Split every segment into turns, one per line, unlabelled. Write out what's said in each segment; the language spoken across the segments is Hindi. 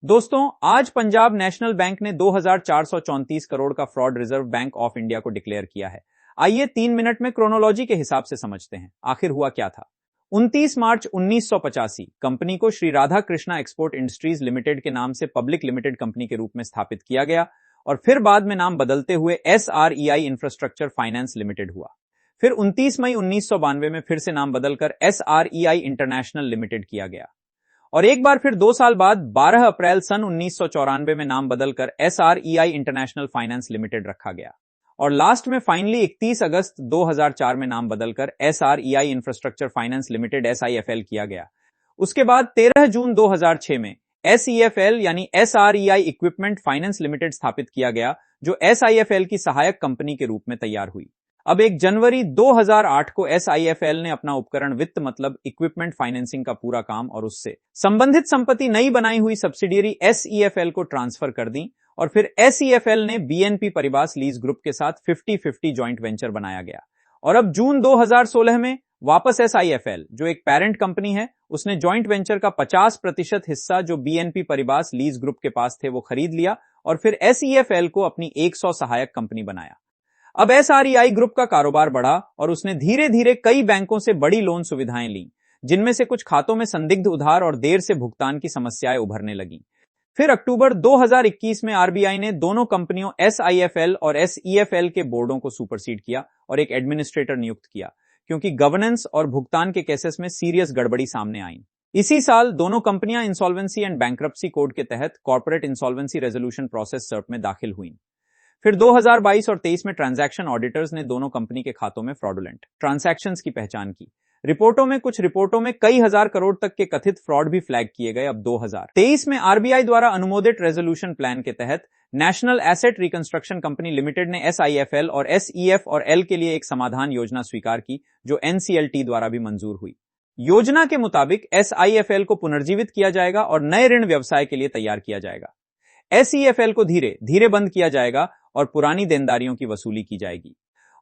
दोस्तों, आज पंजाब नेशनल बैंक ने 2434 करोड़ का fraud reserve bank of India को डिक्लेयर किया है। आइए 3 मिनट में क्रोनोलॉजी के हिसाब से समझते हैं आखिर हुआ क्या था। 29 मार्च 1985 कंपनी को Shri Radha Krishna export industries limited के नाम से पब्लिक लिमिटेड कंपनी के रूप में स्थापित किया गया और फिर बाद में नाम बदलते हुए SREI इंफ्रास्ट्रक्चर फाइनेंस लिमिटेड हुआ। फिर 29 मई 1992 में फिर से नाम बदलकर SREI इंटरनेशनल लिमिटेड किया गया और एक बार फिर 2 साल बाद 12 अप्रैल सन 1994 में नाम बदलकर SREI इंटरनेशनल फाइनेंस लिमिटेड रखा गया और लास्ट में फाइनली 31 अगस्त 2004 में नाम बदलकर SREI infrastructure finance limited SIFL किया गया। उसके बाद 13 जून 2006 में SEFL यानी SREI इक्विपमेंट फाइनेंस लिमिटेड स्थापित किया गया जो SIFL की सहायक कंपनी के रूप में तैयार हुई। अब 1 जनवरी 2008 को SIFL ने अपना उपकरण वित्त मतलब इक्विपमेंट फाइनेंसिंग का पूरा काम और उससे संबंधित संपत्ति नई बनाई हुई सब्सिडियरी SEFL को ट्रांसफर कर दी और फिर SEFL ने BNP परिवास लीज ग्रुप के साथ 50-50 जॉइंट वेंचर बनाया गया और अब जून 2016 में वापस SIFL जो एक पेरेंट कंपनी है उसने जॉइंट वेंचर का 50% हिस्सा जो BNP परिवास लीज ग्रुप के पास थे वो खरीद लिया और फिर SEFL को अपनी 100 सहायक कंपनी बनाया। अब SREI ग्रुप का कारोबार बढ़ा और उसने धीरे धीरे कई बैंकों से बड़ी लोन सुविधाएं ली जिनमें से कुछ खातों में संदिग्ध उधार और देर से भुगतान की समस्याएं उभरने लगी। फिर अक्टूबर 2021 में RBI ने दोनों कंपनियों SIFL और SEFL के बोर्डों को सुपरसीड किया और एक एडमिनिस्ट्रेटर नियुक्त किया क्योंकि गवर्नेंस और भुगतान के केसेस में सीरियस गड़बड़ी सामने आई। इसी साल दोनों कंपनियां इंसॉल्वेंसी एंड बैंक्रप्सी कोड के तहत कॉर्पोरेट इंसॉल्वेंसी रेजोल्यूशन प्रोसेस सर्प में दाखिल हुई। फिर 2022 और 23 में ट्रांजैक्शन ऑडिटर्स ने दोनों कंपनी के खातों में फ्रॉडुलेंट ट्रांजैक्शंस की पहचान की। कुछ रिपोर्टों में कई हजार करोड़ तक के कथित फ्रॉड भी फ्लैग किए गए। अब 2023 में RBI द्वारा अनुमोदित रेजोल्यूशन प्लान के तहत national asset reconstruction company limited ने SIFL और SEF और L के लिए एक समाधान योजना स्वीकार की जो NCLT द्वारा भी मंजूर हुई। योजना के मुताबिक SIFL को पुनर्जीवित किया जाएगा और नए ऋण व्यवसाय के लिए तैयार किया जाएगा। SEFL को धीरे धीरे बंद किया जाएगा और पुरानी देनदारियों की वसूली की जाएगी।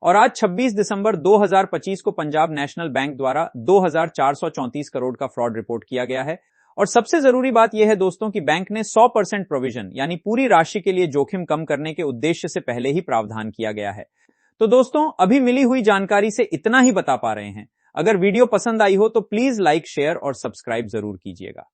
और आज 26 दिसंबर 2025 को पंजाब नेशनल बैंक द्वारा 2434 करोड़ का फ्रॉड रिपोर्ट किया गया है। और सबसे जरूरी बात यह है दोस्तों कि बैंक ने 100% प्रोविजन यानी पूरी राशि के लिए जोखिम कम करने के उद्देश्य से पहले ही प्रावधान किया गया है। तो दोस्तों, अभी मिली हुई जानकारी से इतना ही बता पा रहे हैं। अगर वीडियो पसंद आई हो तो प्लीज लाइक, शेयर और सब्सक्राइब जरूर कीजिएगा।